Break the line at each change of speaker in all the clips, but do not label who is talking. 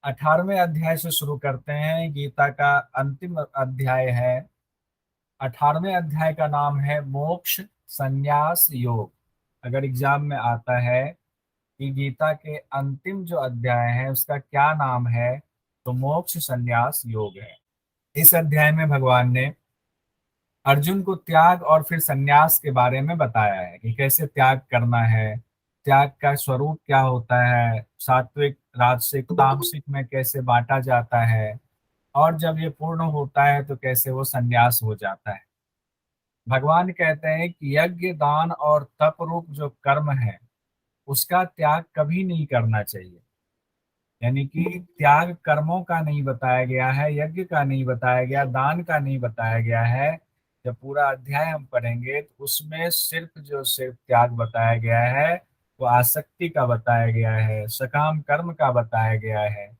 18वें अध्याय से शुरू करते हैं। गीता का अंतिम अध्याय है। 18वें अध्याय का नाम है मोक्ष संन्यास योग। अगर एग्जाम में आता है कि गीता के अंतिम जो अध्याय है उसका क्या नाम है, तो मोक्ष संन्यास योग है। इस अध्याय में भगवान ने अर्जुन को त्याग और फिर संन्यास के बारे में बताया है कि कैसे त्याग करना है, त्याग का स्वरूप क्या होता है, सात्विक राजसिक तामसिक में कैसे बांटा जाता है, और जब ये पूर्ण होता है तो कैसे वो संन्यास हो जाता है। भगवान कहते हैं कि यज्ञ दान और तप रूप जो कर्म है उसका त्याग कभी नहीं करना चाहिए। यानी कि त्याग कर्मों का नहीं बताया गया है, यज्ञ का नहीं बताया गया, दान का नहीं बताया गया है। जब पूरा अध्याय हम पढ़ेंगे तो उसमें सिर्फ त्याग बताया गया है, वो आसक्ति का बताया गया है, सकाम कर्म का बताया गया है।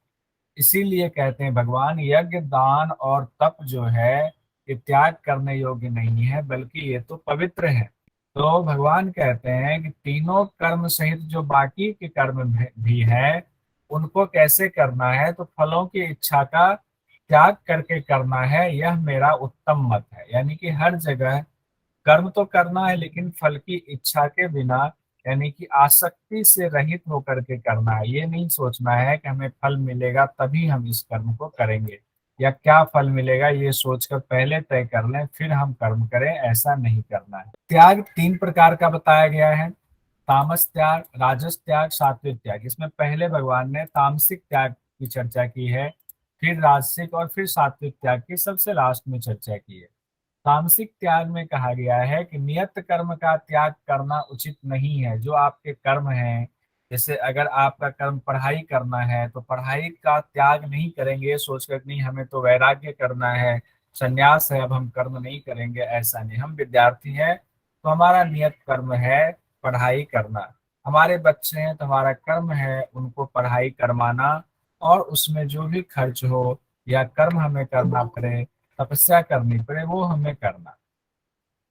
इसीलिए कहते हैं भगवान यज्ञ दान और तप जो है ये त्याग करने योग्य नहीं है, बल्कि ये तो पवित्र है। तो भगवान कहते हैं कि तीनों कर्म सहित जो बाकी के कर्म भी है उनको कैसे करना है, तो फलों की इच्छा का त्याग करके करना है, यह मेरा उत्तम मत है। यानी कि हर जगह कर्म तो करना है लेकिन फल की इच्छा के बिना, यानी कि आसक्ति से रहित होकर के करना है। ये नहीं सोचना है कि हमें फल मिलेगा तभी हम इस कर्म को करेंगे, या क्या फल मिलेगा ये सोचकर पहले तय कर लें फिर हम कर्म करें, ऐसा नहीं करना है। त्याग तीन प्रकार का बताया गया है, तामस त्याग, राजस त्याग, सात्विक त्याग। इसमें पहले भगवान ने तामसिक त्याग की चर्चा की है, फिर राजसिक और फिर सात्विक त्याग की सबसे लास्ट में चर्चा की है। तामसिक त्याग में कहा गया है कि नियत कर्म का त्याग करना उचित नहीं है। जो आपके कर्म हैं, जैसे अगर आपका कर्म पढ़ाई करना है तो पढ़ाई का त्याग नहीं करेंगे सोचकर नहीं हमें तो वैराग्य करना है, संन्यास है, अब हम कर्म नहीं करेंगे, ऐसा नहीं। हम विद्यार्थी हैं तो हमारा नियत कर्म है पढ़ाई करना। हमारे बच्चे हैं तो हमारा कर्म है उनको पढ़ाई करवाना, और उसमें जो भी खर्च हो या कर्म हमें करना पड़े, तपस्या करनी पड़े, वो हमें करना।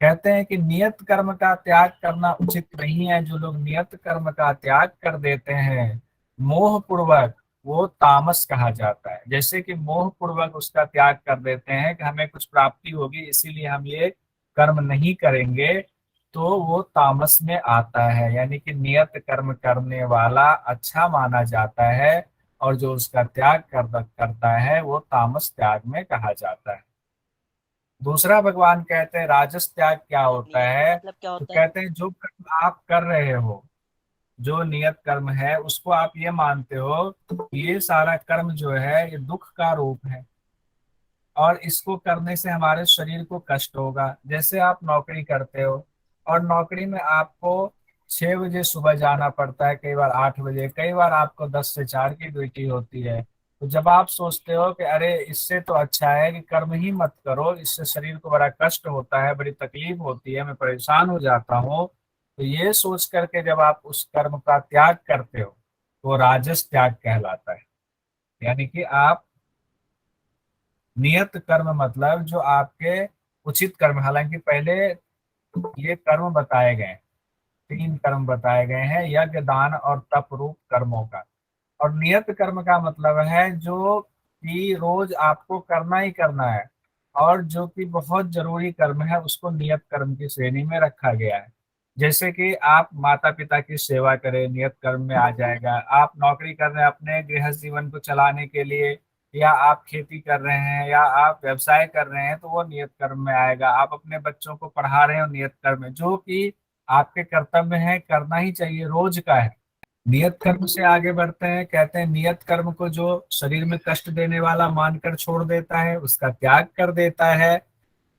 कहते हैं कि नियत कर्म का त्याग करना उचित नहीं है। जो लोग नियत कर्म का त्याग कर देते हैं मोह पूर्वक, वो तामस कहा जाता है। जैसे कि मोह पूर्वक उसका त्याग कर देते हैं कि हमें कुछ प्राप्ति होगी इसीलिए हम ये कर्म नहीं करेंगे, तो वो तामस में आता है। यानी कि नियत कर्म करने वाला अच्छा माना जाता है, और जो उसका त्याग करता है वो तामस त्याग में कहा जाता है। दूसरा भगवान कहते हैं राजस त्याग क्या होता
नियत
है,
मतलब क्या
तो
होता है?
कहते हैं जो कर्म आप कर रहे हो, जो नियत कर्म है उसको आप ये मानते हो कि ये सारा कर्म जो है ये दुख का रूप है, और इसको करने से हमारे शरीर को कष्ट होगा। जैसे आप नौकरी करते हो और नौकरी में आपको 6 बजे सुबह जाना पड़ता है, कई बार 8 बजे, कई बार आपको 10 से 4 की ड्यूटी होती है। तो जब आप सोचते हो कि अरे इससे तो अच्छा है कि कर्म ही मत करो, इससे शरीर को बड़ा कष्ट होता है, बड़ी तकलीफ होती है, मैं परेशान हो जाता हूँ, तो ये सोच करके जब आप उस कर्म का त्याग करते हो तो वो राजस त्याग कहलाता है। यानी कि आप नियत कर्म मतलब जो आपके उचित कर्म, हालांकि पहले ये कर्म बताए गए हैं, तीन कर्म बताए गए हैं, यज्ञ दान और तप रूप कर्मों का। और नियत कर्म का मतलब है जो कि रोज आपको करना ही करना है, और जो कि बहुत जरूरी कर्म है उसको नियत कर्म की श्रेणी में रखा गया है। जैसे कि आप माता पिता की सेवा करें, नियत कर्म में आ जाएगा। आप नौकरी कर रहे हैं अपने गृहस्थ जीवन को चलाने के लिए, या आप खेती कर रहे हैं, या आप व्यवसाय कर रहे हैं, तो वो नियत कर्म में आएगा। आप अपने बच्चों को पढ़ा रहे हो नियत कर्म में, जो कि आपके कर्तव्य है, करना ही चाहिए, रोज का है। नियत कर्म से आगे बढ़ते हैं। कहते हैं नियत कर्म को जो शरीर में कष्ट देने वाला मानकर छोड़ देता है, उसका त्याग कर देता है,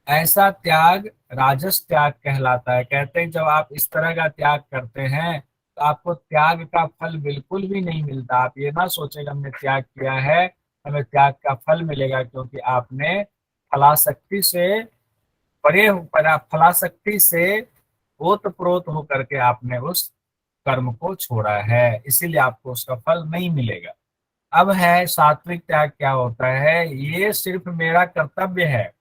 ऐसा त्याग राजस त्याग कहलाता है। कहते हैं जब आप इस तरह का त्याग करते हैं तो आपको त्याग का फल बिल्कुल भी नहीं मिलता। आप ये ना सोचें हमने त्याग किया है हमें त्याग का फल मिलेगा, क्योंकि आपने फलाशक्ति से फलाशक्ति से ओतप्रोत होकर के आपने उस कर्म को छोड़ा है, इसीलिए आपको उसका फल नहीं मिलेगा। अब है सात्विक त्याग क्या होता है, ये सिर्फ मेरा कर्तव्य है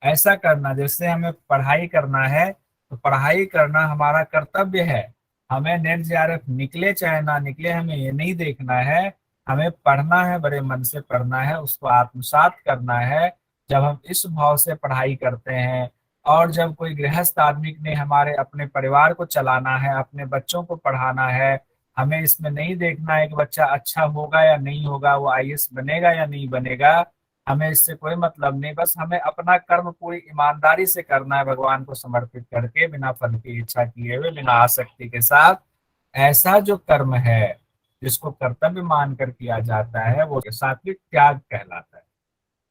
ऐसा करना। जैसे हमें पढ़ाई करना है तो पढ़ाई करना हमारा कर्तव्य है, हमें नेट जेआरएफ निकले चाहे ना निकले हमें ये नहीं देखना है, हमें पढ़ना है, बड़े मन से पढ़ना है, उसको आत्मसात करना है। जब हम इस भाव से पढ़ाई करते हैं, और जब कोई गृहस्थ आदमी ने हमारे अपने परिवार को चलाना है, अपने बच्चों को पढ़ाना है, हमें इसमें नहीं देखना है कि बच्चा अच्छा होगा या नहीं होगा, वो आईएएस बनेगा या नहीं बनेगा, हमें इससे कोई मतलब नहीं। बस हमें अपना कर्म पूरी ईमानदारी से करना है, भगवान को समर्पित करके, बिना फल की इच्छा किए हुए, बिना आसक्ति के साथ। ऐसा जो कर्म है जिसको कर्तव्य मानकर किया जाता है, वो सात्विक त्याग कहलाता है।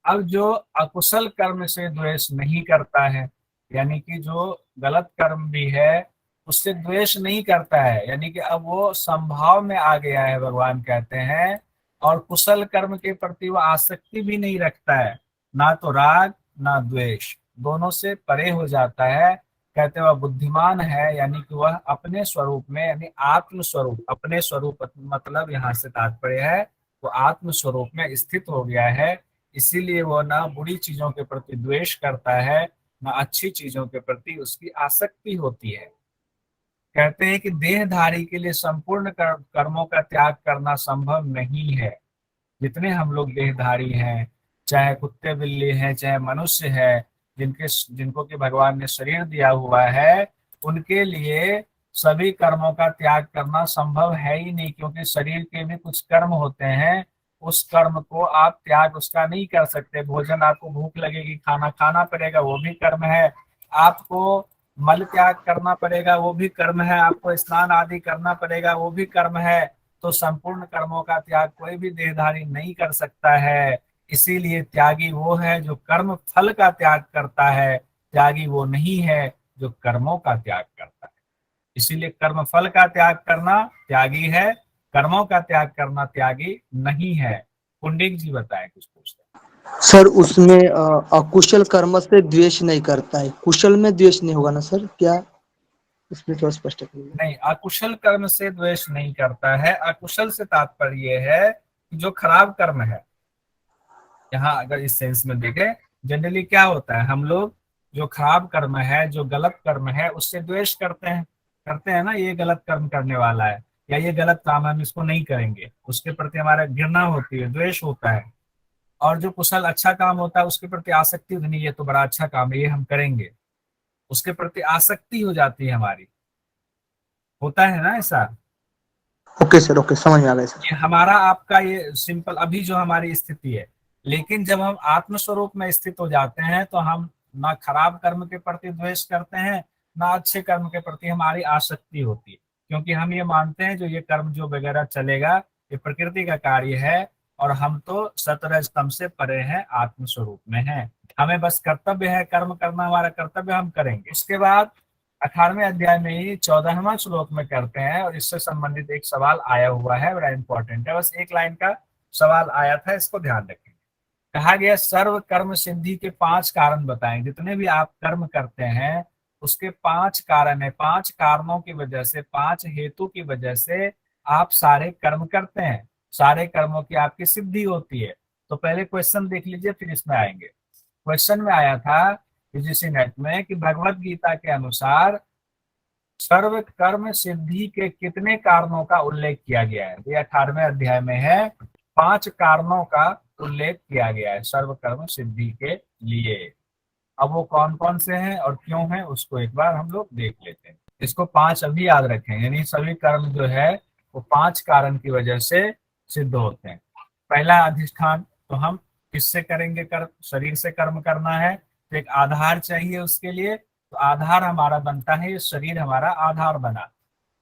अब जो अकुशल कर्म से द्वेष नहीं करता है, यानी कि जो गलत कर्म भी है उससे द्वेष नहीं करता है, यानी कि अब वो संभाव में आ गया है, भगवान कहते हैं। और कुशल कर्म के प्रति वो आसक्ति भी नहीं रखता है, ना तो राग ना द्वेष, दोनों से परे हो जाता है। कहते हैं वह बुद्धिमान है, यानी कि वह अपने स्वरूप में, यानी आत्म स्वरूप, अपने स्वरूप मतलब यहाँ से तात्पर्य है वो आत्म स्वरूप में स्थित हो गया है। इसीलिए वो ना बुरी चीजों के प्रति द्वेष करता है, ना अच्छी चीजों के प्रति उसकी आसक्ति होती है। कहते हैं कि देहधारी के लिए संपूर्ण कर्मों का त्याग करना संभव नहीं है। जितने हम लोग देहधारी हैं, चाहे कुत्ते बिल्ली हैं, चाहे मनुष्य है, जिनको कि भगवान ने शरीर दिया हुआ है, उनके लिए सभी कर्मों का त्याग करना संभव है ही नहीं, क्योंकि शरीर के भी कुछ कर्म होते हैं। उस कर्म को आप त्याग उसका नहीं कर सकते। भोजन, आपको भूख लगेगी, खाना खाना पड़ेगा, वो भी कर्म है। आपको मल त्याग करना पड़ेगा, वो भी कर्म है। आपको स्नान आदि करना पड़ेगा, वो भी कर्म है। तो संपूर्ण कर्मों का त्याग कोई भी देहधारी नहीं कर सकता है। इसीलिए त्यागी वो है जो कर्म फल का त्याग करता है, त्यागी वो नहीं है जो कर्मों का त्याग करता है। इसीलिए कर्म फल का त्याग करना त्यागी है, कर्मों का त्याग करना त्यागी नहीं है। पुंडिक जी बताएं, कुछ पूछते हैं।
सर उसमें अकुशल कर्म से द्वेष नहीं करता है, कुशल में द्वेष नहीं होगा ना सर, क्या इसमें थोड़ा स्पष्ट करिए।
नहीं, अकुशल कर्म से द्वेष नहीं करता है। अकुशल से तात्पर्य है कि जो खराब कर्म है। यहाँ अगर इस सेंस में देखें, जनरली क्या होता है, हम लोग जो खराब कर्म है, जो गलत कर्म है, उससे द्वेष करते हैं ना, ये गलत कर्म करने वाला है, या ये गलत काम है, हम इसको नहीं करेंगे, उसके प्रति हमारा घृणा होती है, द्वेष होता है। और जो कुशल अच्छा काम होता है उसके प्रति आसक्ति होती नहीं, ये तो बड़ा अच्छा काम है, ये हम करेंगे, उसके प्रति आसक्ति हो जाती है हमारी। होता है ना ऐसा।
ओके सर, ओके, समझ में आ गया सर।
ये हमारा आपका ये सिंपल अभी जो हमारी स्थिति है। लेकिन जब हम आत्म स्वरूप में स्थित हो जाते हैं तो हम ना खराब कर्म के प्रति द्वेष करते हैं, ना अच्छे कर्म के प्रति हमारी आसक्ति होती है। क्योंकि हम ये मानते हैं जो ये कर्म जो वगैरह चलेगा, ये प्रकृति का कार्य है, और हम तो सतरज तम से परे हैं, आत्म स्वरूप में हैं। हमें बस कर्तव्य है, कर्म करना हमारा कर्तव्य, हम करेंगे। उसके बाद 18वें अध्याय में ही 14वां श्लोक में करते हैं, और इससे संबंधित एक सवाल आया हुआ है, बड़ा इंपॉर्टेंट है, बस एक लाइन का सवाल आया था, इसको ध्यान रखें। कहा गया सर्व कर्म सिद्धि के 5 कारण बताएं। जितने भी आप कर्म करते हैं उसके 5 कारण है, 5 कारणों की वजह से, 5 हेतु की वजह से आप सारे कर्म करते हैं, सारे कर्मों की आपकी सिद्धि होती है। तो पहले क्वेश्चन देख लीजिए, फिर इसमें आएंगे। क्वेश्चन में आया था यूजीसी नेट में कि भगवत गीता के अनुसार सर्व कर्म सिद्धि के कितने कारणों का उल्लेख किया गया है। ये 18वें अध्याय में है, 5 कारणों का उल्लेख किया गया है सर्व कर्म सिद्धि के लिए। अब वो कौन कौन से हैं और क्यों हैं, उसको एक बार हम लोग देख लेते हैं। इसको 5 अभी याद रखें, यानी सभी कर्म जो है वो 5 कारण की वजह से सिद्ध होते हैं। पहला अधिष्ठान, तो हम किससे करेंगे कर्म, शरीर से कर्म करना है, तो एक आधार चाहिए उसके लिए। तो आधार हमारा बनता है, ये शरीर हमारा आधार बना।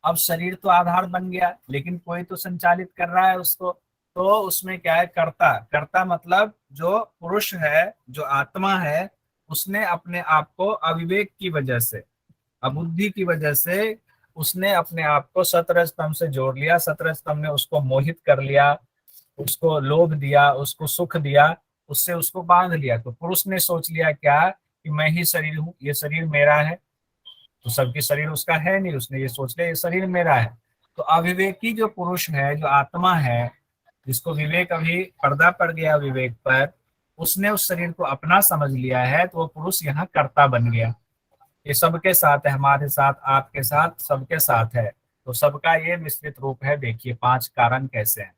अब शरीर तो आधार बन गया, लेकिन कोई तो संचालित कर रहा है उसको। तो उसमें क्या है, कर्ता। कर्ता मतलब जो पुरुष है, जो आत्मा है, उसने अपने आप को अविवेक की वजह से, अबुद्धि की वजह से, उसने अपने आप को सतरज तम से जोड़ लिया। सतरज तम ने उसको मोहित कर लिया, उसको लोभ दिया, उसको सुख दिया, उससे उसको बांध लिया। तो पुरुष ने सोच लिया क्या, कि मैं ही शरीर हूँ, ये शरीर मेरा है। तो सबके शरीर उसका है नहीं, उसने ये सोच लिया ये शरीर मेरा है। तो अविवेकी जो पुरुष है, जो आत्मा है, जिसको विवेक अभी पर्दा पड़ गया विवेक पर, उसने उस शरीर को अपना समझ लिया है, तो वो पुरुष यहाँ कर्ता बन गया। ये सबके साथ है, हमारे साथ, आपके साथ, सबके साथ है। तो सबका ये मिश्रित रूप है। देखिए 5 कारण कैसे हैं।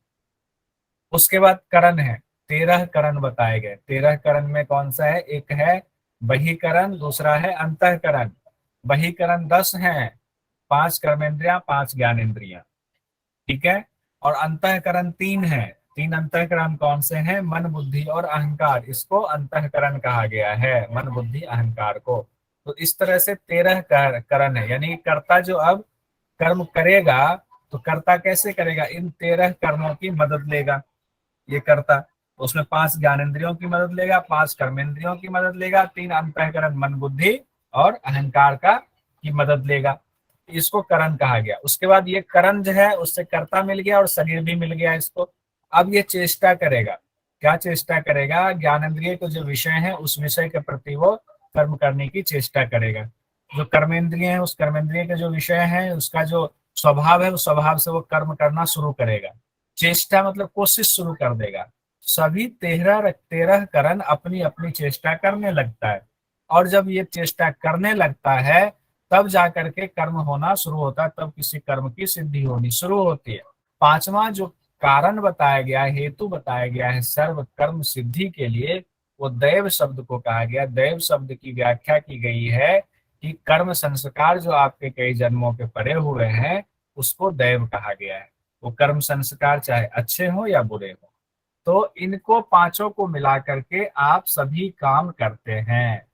उसके बाद करण है, 13 करण बताए गए। 13 करण में कौन सा है? एक है बहिकरण, दूसरा है अंतःकरण। बहिकरण 10 है, 5 कर्मेंद्रियां, 5 ज्ञानेंद्रियां, ठीक है। और अंतःकरण 3 है। 3 अंतःकरण कौन से हैं? मन, बुद्धि और अहंकार। इसको अंतःकरण कहा गया है, मन, बुद्धि, अहंकार को। तो इस तरह से 13 करण है, यानी कर्ता जो अब कर्म करेगा तो कर्ता कैसे करेगा? इन 13 कर्मों की मदद लेगा ये कर्ता। उसमें 5 ज्ञानेंद्रियों की मदद लेगा, 5 कर्मेंद्रियों की मदद लेगा, 3 अंतःकरण मन, बुद्धि और अहंकार का की मदद लेगा। इसको करण कहा गया। उसके बाद ये करण जो है उससे कर्ता मिल गया और शरीर भी मिल गया इसको। अब ये चेष्टा करेगा। क्या चेष्टा करेगा? ज्ञानेंद्रिय को जो विषय है उस विषय के प्रति वो कर्म करने की चेष्टा करेगा। जो कर्मेंद्रिय है उस कर्मेंद्रिय के जो विषय है उसका जो स्वभाव है उस स्वभाव से वो कर्म करना शुरू करेगा। चेष्टा मतलब कोशिश शुरू कर देगा। सभी 13 करण अपनी अपनी चेष्टा करने लगता है, और जब ये चेष्टा करने लगता है तब जाकर के कर्म होना शुरू होता है, तब किसी कर्म की सिद्धि होनी शुरू होती है। पांचवा जो कारण बताया गया है, हेतु बताया गया है सर्व कर्म सिद्धि के लिए, वो दैव शब्द को कहा गया। दैव शब्द की व्याख्या की गई है कि कर्म संस्कार जो आपके कई जन्मों के पड़े हुए हैं उसको दैव कहा गया है। वो कर्म संस्कार चाहे अच्छे हो या बुरे हो, तो इनको पांचों को मिला करके आप सभी काम करते हैं।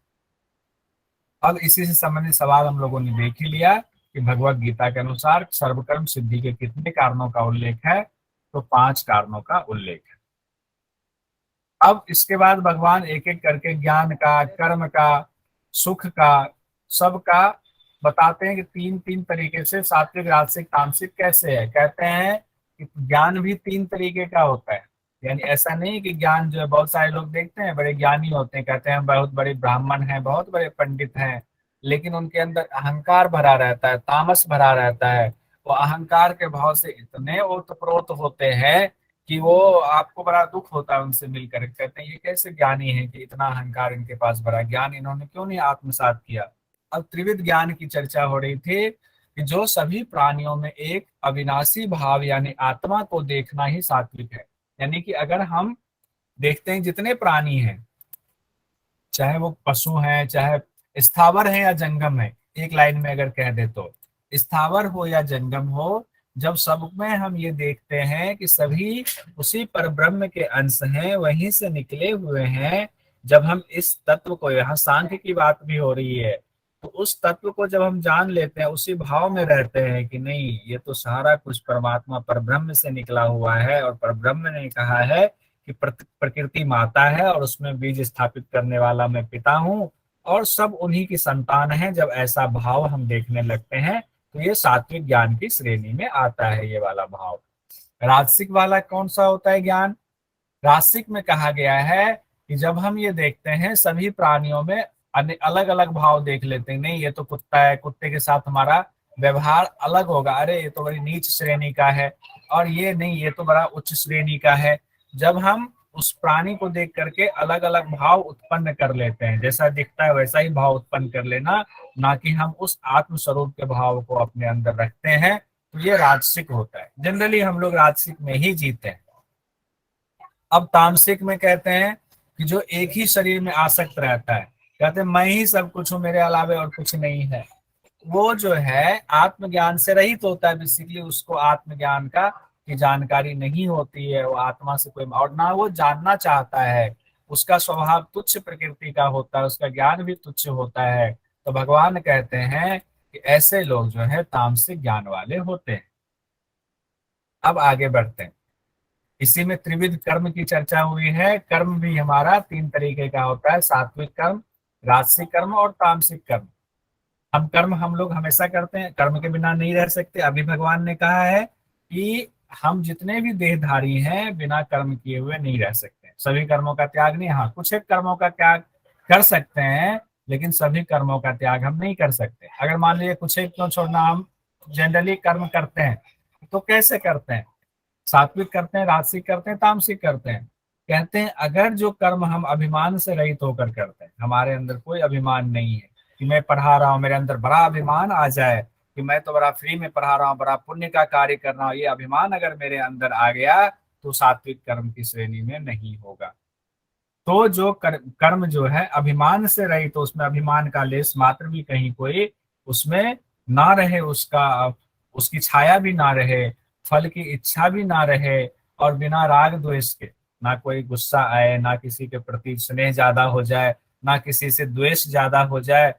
अब इसी से संबंधित सवाल हम लोगों ने देख ही लिया कि भगवत गीता के अनुसार सर्वकर्म सिद्धि के कितने कारणों का उल्लेख है? तो 5 कारणों का उल्लेख है। अब इसके बाद भगवान एक एक करके ज्ञान का, कर्म का, सुख का, सबका बताते हैं कि 3 3 तरीके से सात्विक, राजसिक, तामसिक कैसे है। कहते हैं कि ज्ञान भी 3 तरीके का होता है। यानी ऐसा नहीं कि ज्ञान जो है, बहुत सारे लोग देखते हैं बड़े ज्ञानी होते हैं, कहते हैं बहुत बड़े ब्राह्मण हैं, बहुत बड़े पंडित हैं, लेकिन उनके अंदर अहंकार भरा रहता है, तामस भरा रहता है। वो अहंकार के भाव से इतने ओतप्रोत होते हैं कि वो आपको बड़ा दुख होता है उनसे मिलकर। कहते हैं ये कैसे ज्ञानी है कि इतना अहंकार इनके पास भरा, ज्ञान इन्होंने क्यों नहीं आत्मसात किया। अब त्रिविध ज्ञान की चर्चा हो रही थी कि जो सभी प्राणियों में एक अविनाशी भाव यानी आत्मा को देखना ही सात्विक है। यानी कि अगर हम देखते हैं जितने प्राणी हैं, चाहे वो पशु हैं, चाहे स्थावर है या जंगम है, एक लाइन में अगर कह दे तो स्थावर हो या जंगम हो, जब सब में हम ये देखते हैं कि सभी उसी पर ब्रह्म के अंश हैं, वहीं से निकले हुए हैं। जब हम इस तत्व को, यहाँ सांख्य की बात भी हो रही है, तो उस तत्व को जब हम जान लेते हैं, उसी भाव में रहते हैं कि नहीं ये तो सारा कुछ परमात्मा पर ब्रह्म से निकला हुआ है, और पर ब्रह्म ने कहा है कि प्रकृति माता है और उसमें बीज स्थापित करने वाला मैं पिता हूँ, और सब उन्हीं की संतान है। जब ऐसा भाव हम देखने लगते हैं तो ये सात्विक ज्ञान की श्रेणी में आता है, ये वाला भाव। राजसिक वाला कौन सा होता है ज्ञान? राजसिक में कहा गया है कि जब हम ये देखते हैं सभी प्राणियों में अलग अलग भाव देख लेते हैं, नहीं ये तो कुत्ता है, कुत्ते के साथ हमारा व्यवहार अलग होगा, अरे ये तो बड़ी नीच श्रेणी का है, और ये नहीं ये तो बड़ा उच्च श्रेणी का है। जब हम उस प्राणी को देख करके अलग अलग भाव उत्पन्न कर लेते हैं, जैसा दिखता है वैसा ही भाव उत्पन्न कर लेना, ना कि हम उस आत्म स्वरूप के भाव को अपने अंदर रखते हैं, तो ये राजसिक होता है। जनरली हम लोग राजसिक में ही जीते हैं। अब तामसिक में कहते हैं कि जो एक ही शरीर में आसक्त रहता है, कहते हैं मैं ही सब कुछ हूं, मेरे अलावे और कुछ नहीं है। वो जो है आत्मज्ञान से रहित होता है, बेसिकली उसको आत्मज्ञान का की जानकारी नहीं होती है, वो आत्मा से कोई और ना वो जानना चाहता है। उसका स्वभाव तुच्छ प्रकृति का होता है, उसका ज्ञान भी तुच्छ होता है। तो भगवान कहते हैं कि ऐसे लोग जो है तामसिक ज्ञान वाले होते हैं। अब आगे बढ़ते हैं। इसी में त्रिविध कर्म की चर्चा हुई है। कर्म भी हमारा 3 तरीके का होता है, सात्विक कर्म, राजसिक कर्म और तामसिक कर्म। हम लोग हमेशा करते हैं, कर्म के बिना नहीं रह सकते। अभी भगवान ने कहा है कि हम जितने भी देहधारी हैं बिना कर्म किए हुए नहीं रह सकते। सभी कर्मों का त्याग नहीं, हाँ कुछ एक कर्मों का त्याग कर सकते हैं, लेकिन सभी कर्मों का त्याग हम नहीं कर सकते। अगर मान लीजिए कुछ एक क्यों छोड़ना, हम जनरली कर्म करते हैं तो कैसे करते हैं? सात्विक करते हैं, राजसिक करते हैं, तामसिक करते हैं। कहते हैं अगर जो कर्म हम अभिमान से रहित होकर करते हैं, हमारे अंदर कोई अभिमान नहीं है कि मैं पढ़ा रहा हूँ मेरे अंदर बड़ा अभिमान आ जाए कि मैं तो बड़ा फ्री में पढ़ा रहा हूँ, बड़ा पुण्य का कार्य कर रहा हूँ, ये अभिमान अगर मेरे अंदर आ गया तो सात्विक कर्म की श्रेणी में नहीं होगा। तो जो कर्म जो है अभिमान से रही, तो उसमें अभिमान का लेस मात्र भी कहीं कोई उसमें ना रहे, उसका उसकी छाया भी ना रहे, फल की इच्छा भी ना रहे, और बिना राग द्वेष के, ना कोई गुस्सा आए, ना किसी के प्रति स्नेह ज्यादा हो जाए, ना किसी से द्वेष ज्यादा हो जाए,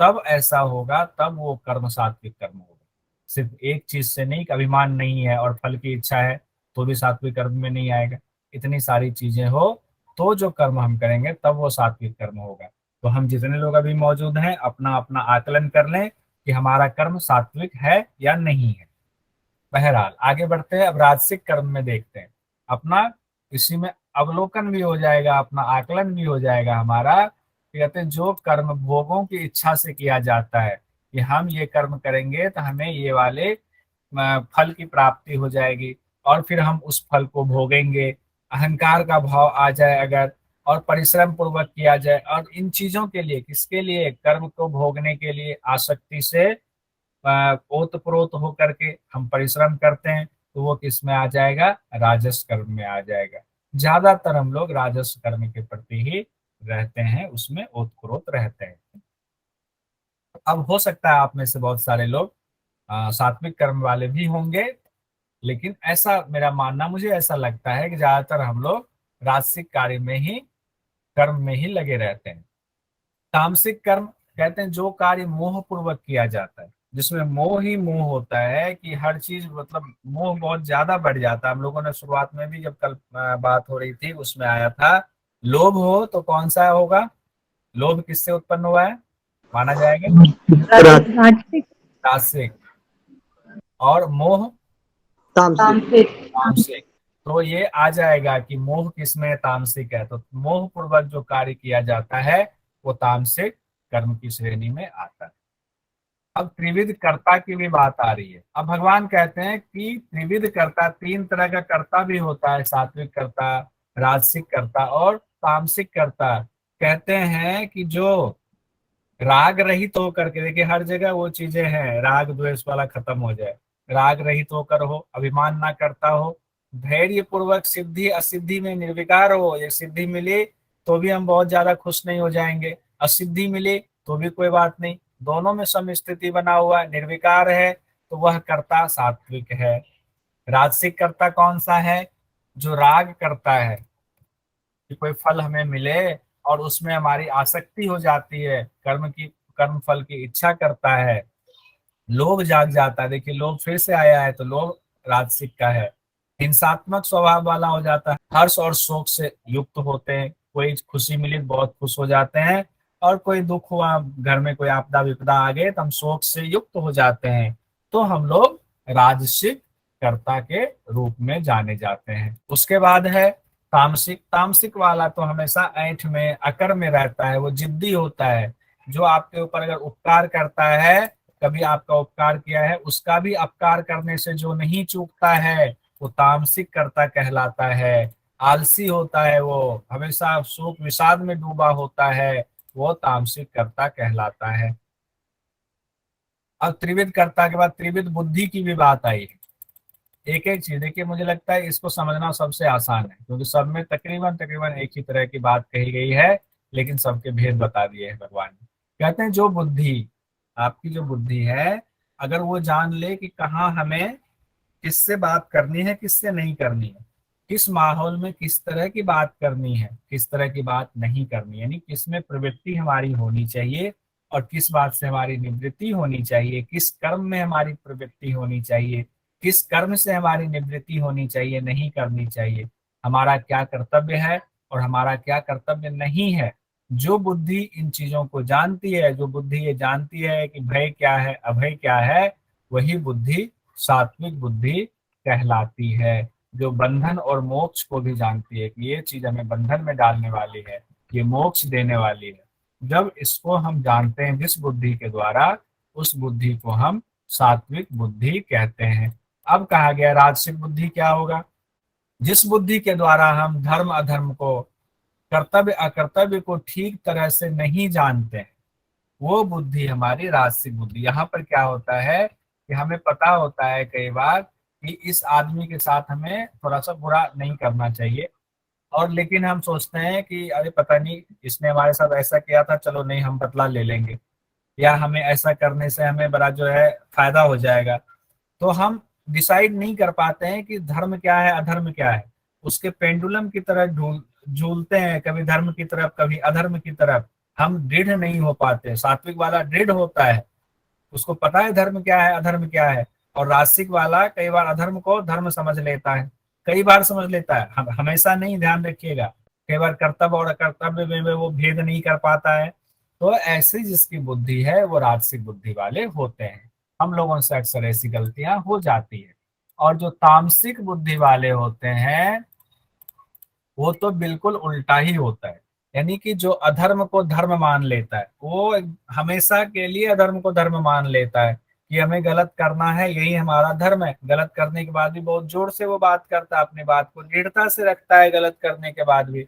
तब ऐसा होगा, तब वो कर्म सात्विक कर्म होगा। सिर्फ एक चीज से नहीं कि अभिमान नहीं है और फल की इच्छा है तो भी सात्विक कर्म में नहीं आएगा। इतनी सारी चीजें हो तो जो कर्म हम करेंगे तब वो सात्विक कर्म होगा। तो हम जितने लोग अभी मौजूद हैं अपना अपना आकलन कर लें कि हमारा कर्म सात्विक है या नहीं है। बहरहाल आगे बढ़ते हैं, अब राजसिक कर्म में देखते हैं अपना, इसी में अवलोकन भी हो जाएगा, अपना आकलन भी हो जाएगा हमारा। कहते हैं जो कर्म भोगों की इच्छा से किया जाता है कि हम ये कर्म करेंगे तो हमें ये वाले फल की प्राप्ति हो जाएगी और फिर हम उस फल को भोगेंगे, अहंकार का भाव आ जाए अगर, और परिश्रम पूर्वक किया जाए, और इन चीजों के लिए, किसके लिए, कर्म को भोगने के लिए आसक्ति से ओतप्रोत होकर के हम परिश्रम करते हैं, तो वो किस में आ जाएगा, राजस कर्म में आ जाएगा। ज्यादातर हम लोग राजस कर्म के प्रति ही रहते हैं, उसमें ओतप्रोत रहते हैं। अब हो सकता है आप में से बहुत सारे लोग सात्विक कर्म वाले भी होंगे, लेकिन ऐसा मेरा मानना, मुझे ऐसा लगता है कि ज्यादातर हम लोग राजसिक कार्य में ही, कर्म में ही लगे रहते हैं। तामसिक कर्म कहते हैं जो कार्य मोह पूर्वक किया जाता है, जिसमें मोह ही मोह होता है कि हर चीज, मतलब मोह बहुत ज्यादा बढ़ जाता है। हम लोगों ने शुरुआत में भी जब कल बात हो रही थी उसमें आया था, लोभ हो तो कौन सा होगा, लोभ किससे उत्पन्न हुआ है माना जाएगा,
राजसिक।
राजसिक, और मोह
तामसिक।
तामसिक। तो ये आ जाएगा कि मोह किसमें, तामसिक है, तो मोह पूर्वक जो कार्य किया जाता है वो तामसिक कर्म की श्रेणी में आता है। अब त्रिविध कर्ता की भी बात आ रही है। अब भगवान कहते हैं कि त्रिविध कर्ता, तीन तरह का कर्ता भी होता है, सात्विक कर्ता, राजसिक कर्ता और तामसिक कर्ता। कहते हैं कि जो राग रहित होकर के, देखिए हर जगह वो चीजें हैं, राग द्वेष वाला खत्म हो जाए, राग रहित होकर हो, अभिमान ना करता हो, धैर्य पूर्वक सिद्धि असिद्धि में निर्विकार हो। ये सिद्धि मिली तो भी हम बहुत ज्यादा खुश नहीं हो जाएंगे, असिद्धि मिली तो भी कोई बात नहीं, दोनों में सम स्थिति बना हुआ है, निर्विकार है, तो वह कर्ता सात्विक है। राजसिक कर्ता कौन सा है, जो राग करता है कि कोई फल हमें मिले और उसमें हमारी आसक्ति हो जाती है, कर्म की, कर्म फल की इच्छा करता है, लोभ जाग जाता है। देखिए लोभ फिर से आया है, तो लोभ राजसिक का है। हिंसात्मक स्वभाव वाला हो जाता है, हर्ष और शोक से युक्त होते हैं, कोई खुशी मिली तो बहुत खुश हो जाते हैं, और कोई दुख हुआ, घर में कोई आपदा विपदा आ गए तो हम शोक से युक्त हो जाते हैं, तो हम लोग राजसिक कर्ता के रूप में जाने जाते हैं। उसके बाद है तामसिक। तामसिक वाला तो हमेशा ऐंठ में, अकर में रहता है, वो जिद्दी होता है, जो आपके ऊपर अगर उपकार करता है, कभी आपका उपकार किया है, उसका भी अपकार करने से जो नहीं चूकता है वो तामसिक कर्ता कहलाता है। आलसी होता है, वो हमेशा शोक विषाद में डूबा होता है, वो तामसिक कर्ता कहलाता है। अब त्रिविध कर्ता के बाद त्रिविध बुद्धि की भी बात आई है। एक एक चीज देखिए, मुझे लगता है इसको समझना सबसे आसान है, क्योंकि सब में तकरीबन तकरीबन एक ही तरह की बात कही गई है, लेकिन सबके भेद बता दिए हैं भगवान ने। कहते हैं जो बुद्धि, आपकी जो बुद्धि है, अगर वो जान ले कि कहाँ हमें किससे बात करनी है, किससे नहीं करनी है, किस माहौल में किस तरह की बात करनी है, किस तरह की बात नहीं करनी, यानी किस में प्रवृत्ति हमारी होनी चाहिए और किस बात से हमारी निवृत्ति होनी चाहिए, किस कर्म में हमारी प्रवृत्ति होनी चाहिए, किस कर्म से हमारी निवृत्ति होनी चाहिए, नहीं करनी चाहिए, हमारा क्या कर्तव्य है और हमारा क्या कर्तव्य नहीं है। जो बुद्धि इन चीजों को जानती है, जो बुद्धि ये जानती है कि भय क्या है, अभय क्या है, वही बुद्धि सात्विक बुद्धि कहलाती है। जो बंधन और मोक्ष को भी जानती है कि ये चीज हमें बंधन में डालने वाली है, ये मोक्ष देने वाली है, जब इसको हम जानते हैं जिस बुद्धि के द्वारा, उस बुद्धि को हम सात्विक बुद्धि कहते हैं। अब कहा गया राजसिक बुद्धि क्या होगा, जिस बुद्धि के द्वारा हम धर्म अधर्म को, कर्तव्य अकर्तव्य को ठीक तरह से नहीं जानते हैं, वो बुद्धि हमारी राजसिक बुद्धि। यहाँ पर क्या होता है कि हमें पता होता है कई बार कि कि इस आदमी के साथ हमें थोड़ा सा बुरा नहीं करना चाहिए। और लेकिन हम सोचते हैं कि अरे पता नहीं इसने हमारे साथ ऐसा किया था, चलो नहीं हम बदला ले लेंगे, या हमें ऐसा करने से हमें बड़ा जो है फायदा हो जाएगा। तो हम डिसाइड नहीं कर पाते हैं कि धर्म क्या है अधर्म क्या है। उसके पेंडुलम की तरह झूलते हैं, कभी धर्म की तरफ कभी अधर्म की तरफ। हम दृढ़ नहीं हो पाते। सात्विक वाला दृढ़ होता है, उसको पता है धर्म क्या है अधर्म क्या है। और राजसिक वाला कई बार अधर्म को धर्म समझ लेता है, कई बार समझ लेता है, हमेशा नहीं, ध्यान रखिएगा। कई बार कर्तव्य और अकर्तव्य में वो भेद नहीं कर पाता है। तो ऐसी जिसकी बुद्धि है वो राजसिक बुद्धि वाले होते हैं। हम लोगों से अक्सर ऐसी गलतियां हो जाती है। और जो तामसिक बुद्धि वाले होते हैं वो तो बिल्कुल उल्टा ही होता है। यानी कि जो अधर्म को धर्म मान लेता है वो हमेशा के लिए अधर्म को धर्म मान लेता है कि हमें गलत करना है, यही हमारा धर्म है। गलत करने के बाद भी बहुत जोर से वो बात करता है, अपनी बात को दृढ़ता से रखता है, गलत करने के बाद भी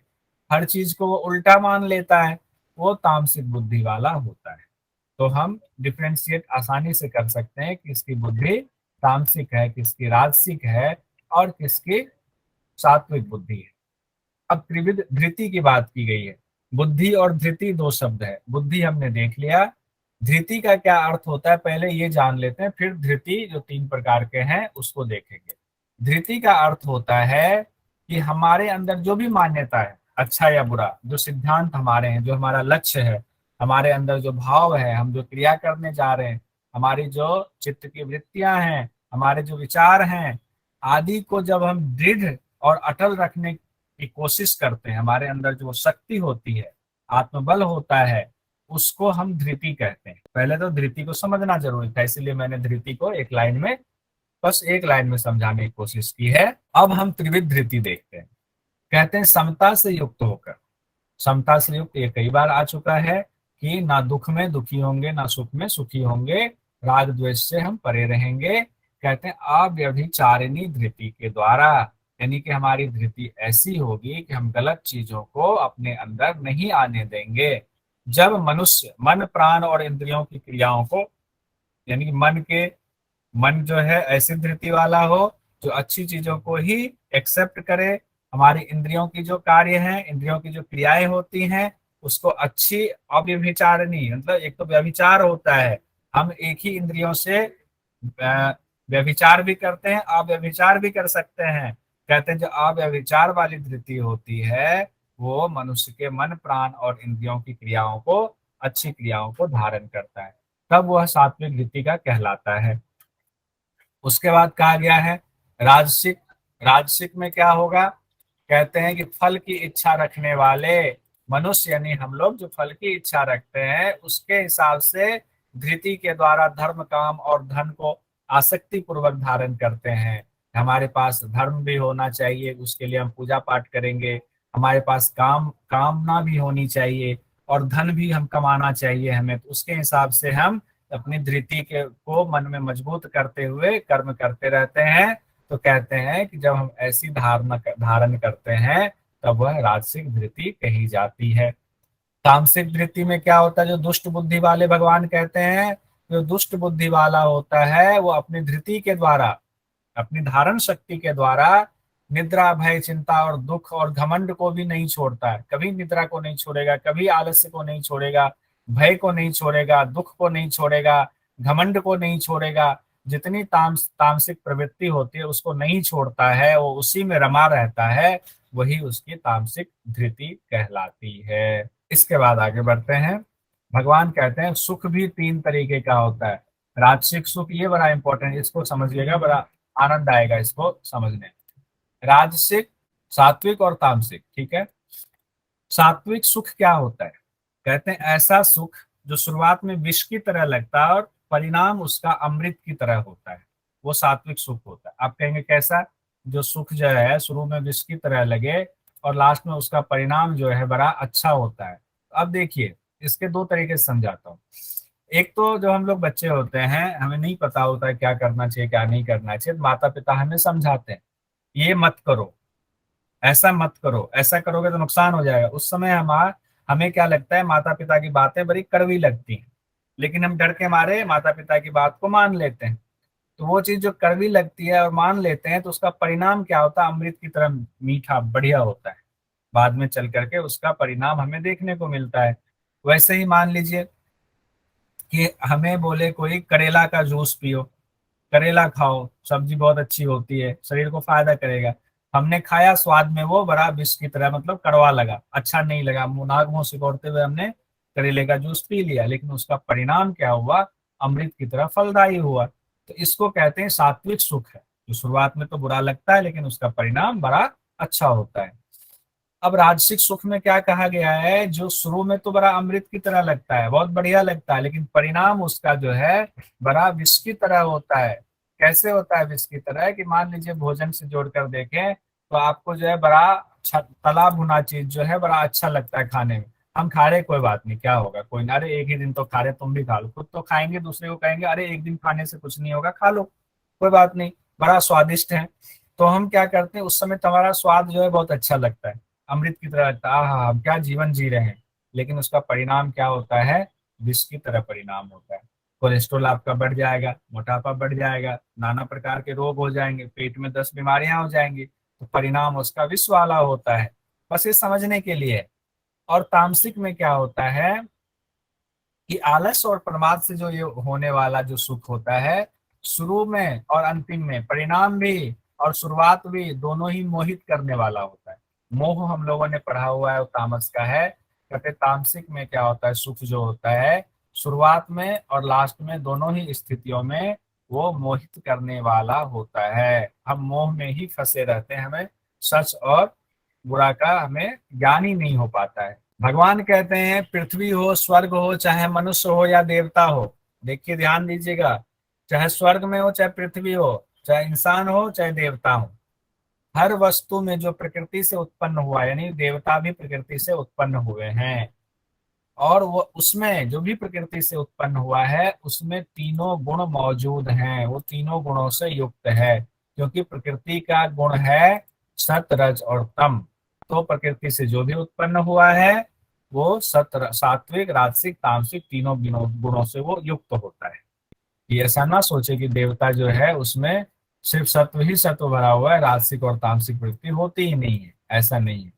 हर चीज को वो उल्टा मान लेता है। वो तामसिक बुद्धि वाला होता है। तो हम डिफ्रेंशिएट आसानी से कर सकते हैं कि किसकी बुद्धि तामसिक है, किसकी राजसिक है, और किसकी सात्विक बुद्धि है। अब त्रिविध धृति की बात की गई है। बुद्धि और धृति दो शब्द है। बुद्धि हमने देख लिया, धृति का क्या अर्थ होता है पहले ये जान लेते हैं, फिर धृति जो तीन प्रकार के हैं उसको देखेंगे। धृति का अर्थ होता है कि हमारे अंदर जो भी मान्यता है, अच्छा या बुरा, जो सिद्धांत हमारे हैं, जो हमारा लक्ष्य है, हमारे अंदर जो भाव है, हम जो क्रिया करने जा रहे हैं, हमारी जो चित्त की वृत्तियां हैं, हमारे जो विचार हैं आदि को जब हम दृढ़ और अटल रखने की कोशिश करते हैं, हमारे अंदर जो शक्ति होती है, आत्मबल होता है, उसको हम धृति कहते हैं। पहले तो धृति को समझना जरूरी था, इसलिए मैंने धृति को एक लाइन में, बस एक लाइन में समझाने की कोशिश की है। अब हम त्रिविध धृति देखते हैं। कहते हैं समता से युक्त होकर। समता से युक्त ये कई बार आ चुका है कि ना दुख में दुखी होंगे ना सुख में सुखी होंगे, राग द्वेष से हम परे रहेंगे। कहते हैं अव्यभिचारिणी धृति के द्वारा, यानी कि हमारी धृति ऐसी होगी कि हम गलत चीजों को अपने अंदर नहीं आने देंगे। जब मनुष्य मन प्राण और इंद्रियों की क्रियाओं को, यानी कि मन जो है ऐसी धृति वाला हो जो अच्छी चीजों को ही एक्सेप्ट करे, हमारी इंद्रियों की जो कार्य है, इंद्रियों की जो क्रियाएं होती हैं उसको अच्छी, अव्यभिचारिणी मतलब एक तो व्यभिचार होता है, हम एक ही इंद्रियों से व्यभिचार भी करते हैं, अव्यभिचार भी कर सकते हैं। कहते हैं जो अव्यभिचार वाली धृति होती है वो मनुष्य के मन प्राण और इंद्रियों की क्रियाओं को, अच्छी क्रियाओं को धारण करता है, तब वह सात्विक धृति का कहलाता है। उसके बाद कहा गया है राजसिक। राजसिक में क्या होगा, कहते हैं कि फल की इच्छा रखने वाले मनुष्य, यानी हम लोग जो फल की इच्छा रखते हैं उसके हिसाब से धृति के द्वारा धर्म काम और धन को आसक्ति पूर्वक धारण करते हैं। हमारे पास धर्म भी होना चाहिए, उसके लिए हम पूजा पाठ करेंगे। हमारे पास कामना भी होनी चाहिए और धन भी हम कमाना चाहिए हमें, तो उसके हिसाब से हम अपनी धृति के को मन में मजबूत करते हुए कर्म करते रहते हैं। तो कहते हैं कि जब हम ऐसी धारण करते हैं तब वह राजसिक धृति कही जाती है। तामसिक धृति में क्या होता है, जो दुष्ट बुद्धि वाले भगवान कहते हैं, जो दुष्ट बुद्धि वाला होता है वो अपनी धृति के द्वारा, अपनी धारण शक्ति के द्वारा निद्रा भय चिंता और दुख और घमंड को भी नहीं छोड़ता है। कभी निद्रा को नहीं छोड़ेगा, कभी आलस्य को नहीं छोड़ेगा, भय को नहीं छोड़ेगा, दुख को नहीं छोड़ेगा, घमंड को नहीं छोड़ेगा। जितनी तामसिक प्रवृत्ति होती है उसको नहीं छोड़ता है, वो उसी में रमा रहता है, वही उसकी तामसिक धृति कहलाती है। इसके बाद आगे बढ़ते हैं। भगवान कहते हैं सुख भी तीन तरीके का होता है। राजसिक सुख, ये बड़ा इंपॉर्टेंट, इसको समझिएगा, बड़ा आनंद आएगा इसको समझने। राजसिक, सात्विक और तामसिक, ठीक है। सात्विक सुख क्या होता है, कहते हैं ऐसा सुख जो शुरुआत में विष की तरह लगता है और परिणाम उसका अमृत की तरह होता है, वो सात्विक सुख होता है। आप कहेंगे कैसा, जो सुख जो है शुरू में विष की तरह लगे और लास्ट में उसका परिणाम जो है बड़ा अच्छा होता है। अब देखिए इसके दो तरीके से समझाता हूँ। एक तो जो हम लोग बच्चे होते हैं, हमें नहीं पता होता है क्या करना चाहिए क्या नहीं करना चाहिए, तो माता पिता हमें समझाते हैं ये मत करो, ऐसा मत करो, ऐसा करोगे तो नुकसान हो जाएगा। उस समय हमें क्या लगता है, माता पिता की बातें बड़ी कड़वी लगती हैं, लेकिन हम डर के मारे माता पिता की बात को मान लेते हैं। तो वो चीज जो कड़वी लगती है और मान लेते हैं, तो उसका परिणाम क्या होता है? अमृत की तरह मीठा बढ़िया होता है। बाद में चल करके उसका परिणाम हमें देखने को मिलता है। वैसे ही मान लीजिए कि हमें बोले कोई करेला का जूस पियो, करेला खाओ, सब्जी बहुत अच्छी होती है, शरीर को फायदा करेगा। हमने खाया, स्वाद में वो बड़ा विष की तरह, मतलब कड़वा लगा, अच्छा नहीं लगा, नाक मुंह सिकोड़ते हुए हमने करेले का जूस पी लिया, लेकिन उसका परिणाम क्या हुआ? अमृत की तरह फलदायी हुआ। तो इसको कहते हैं सात्विक सुख है, जो शुरुआत में तो बुरा लगता है लेकिन उसका परिणाम बड़ा अच्छा होता है। अब राजसिक सुख में क्या कहा गया है? जो शुरू में तो बड़ा अमृत की तरह लगता है, बहुत बढ़िया लगता है, लेकिन परिणाम उसका जो है बड़ा विष की तरह होता है। कैसे होता है विष की तरह? कि मान लीजिए भोजन से जोड़कर देखें तो आपको जो है बड़ा अच्छा तला भुना चीज जो है बड़ा अच्छा लगता है खाने में। हम खा रहे, कोई बात नहीं, क्या होगा, कोई ना, अरे एक ही दिन तो खा रहे, तुम भी खा लो। खुद तो खाएंगे, दूसरे को कहेंगे अरे एक दिन खाने से कुछ नहीं होगा, खा लो, कोई बात नहीं, बड़ा स्वादिष्ट है। तो हम क्या करते हैं, उस समय तुम्हारा स्वाद जो है बहुत अच्छा लगता है, अमृत की तरह लगता है, आहा हम क्या जीवन जी रहे हैं। लेकिन उसका परिणाम क्या होता है? विष की तरह परिणाम होता है। कोलेस्ट्रॉल आपका बढ़ जाएगा, मोटापा बढ़ जाएगा, नाना प्रकार के रोग हो जाएंगे, पेट में 10 बीमारियां हो जाएंगी। तो परिणाम उसका विष वाला होता है। बस ये समझने के लिए। और तामसिक में क्या होता है कि आलस और प्रमाद से जो ये होने वाला जो सुख होता है, शुरू में और अंतिम में परिणाम भी और शुरुआत भी दोनों ही मोहित करने वाला होता है। मोह हम लोगों ने पढ़ा हुआ है वो तामस का है। कहते तामसिक में क्या होता है? सुख जो होता है शुरुआत में और लास्ट में दोनों ही स्थितियों में वो मोहित करने वाला होता है। हम मोह में ही फंसे रहते हैं, हमें सच और बुरा का हमें ज्ञान ही नहीं हो पाता है। भगवान कहते हैं पृथ्वी हो, स्वर्ग हो, चाहे मनुष्य हो या देवता हो, देखिए ध्यान दीजिएगा, चाहे स्वर्ग में हो, चाहे पृथ्वी हो, चाहे इंसान हो, चाहे देवता हो, हर वस्तु में जो प्रकृति से उत्पन्न हुआ, यानी देवता भी प्रकृति से उत्पन्न हुए हैं, और वो उसमें जो भी प्रकृति से उत्पन्न हुआ है उसमें तीनों गुण मौजूद हैं, वो तीनों गुणों से युक्त है। क्योंकि प्रकृति का गुण है सत, रज और तम। तो प्रकृति से जो भी उत्पन्न हुआ है वो सात्विक, राजसिक, तामसिक तीनों गुणों से वो युक्त होता है। ये ऐसा ना सोचे कि देवता जो है उसमें सिर्फ सत्व ही सत्व भरा हुआ है, राजसिक और तामसिक प्रवृत्ति होती ही नहीं है, ऐसा नहीं है।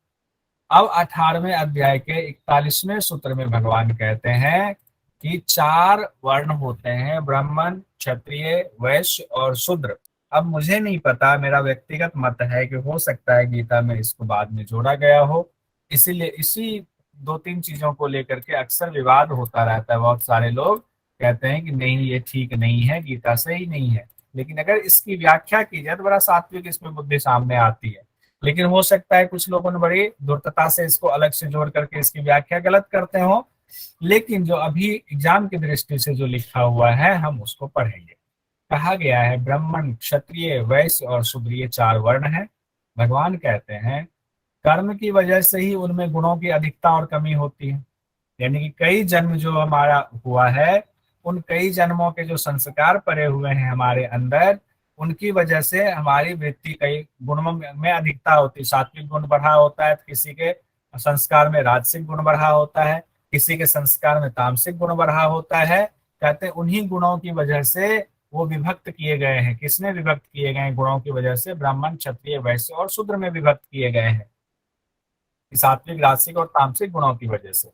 अब 18वें अध्याय के 41वें सूत्र में भगवान कहते हैं कि 4 वर्ण होते हैं, ब्राह्मण, क्षत्रिय, वैश्य और शूद्र। अब मुझे नहीं पता, मेरा व्यक्तिगत मत है कि हो सकता है गीता में इसको बाद में जोड़ा गया हो, इसीलिए इसी 2-3 चीजों को लेकर के अक्सर विवाद होता रहता है। बहुत सारे लोग कहते हैं कि नहीं ये ठीक नहीं है, गीता सही नहीं है। लेकिन अगर इसकी व्याख्या की जाए तो बड़ा सात्विक इसमें बुद्धि सामने आती है। लेकिन हो सकता है कुछ लोगों ने बड़ी धूर्तता से इसको अलग से जोड़ करके इसकी व्याख्या गलत करते हो। लेकिन जो अभी एग्जाम की दृष्टि से जो लिखा हुआ है हम उसको पढ़ेंगे। कहा गया है ब्राह्मण, क्षत्रिय, वैश्य और शूद्र, ये 4 वर्ण हैं। भगवान कहते हैं कर्म की वजह से ही उनमें गुणों की अधिकता और कमी होती है। यानी कि कई जन्म जो हमारा हुआ है, उन कई जन्मों के जो संस्कार पड़े हुए हैं हमारे अंदर, उनकी वजह से हमारी वृत्ति कई गुणों में अधिकता होती है। सात्विक गुण बढ़ा होता है, किसी के संस्कार में राजसिक गुण बढ़ा होता है, किसी के संस्कार में तामसिक गुण बढ़ा होता है। कहते हैं उन्हीं गुणों की वजह से वो विभक्त किए गए हैं। किसमें विभक्त किए गए हैं? गुणों की वजह से ब्राह्मण, क्षत्रिय, वैश्य और शूद्र में विभक्त किए गए हैं, सात्विक, राजसिक और तामसिक गुणों की वजह से।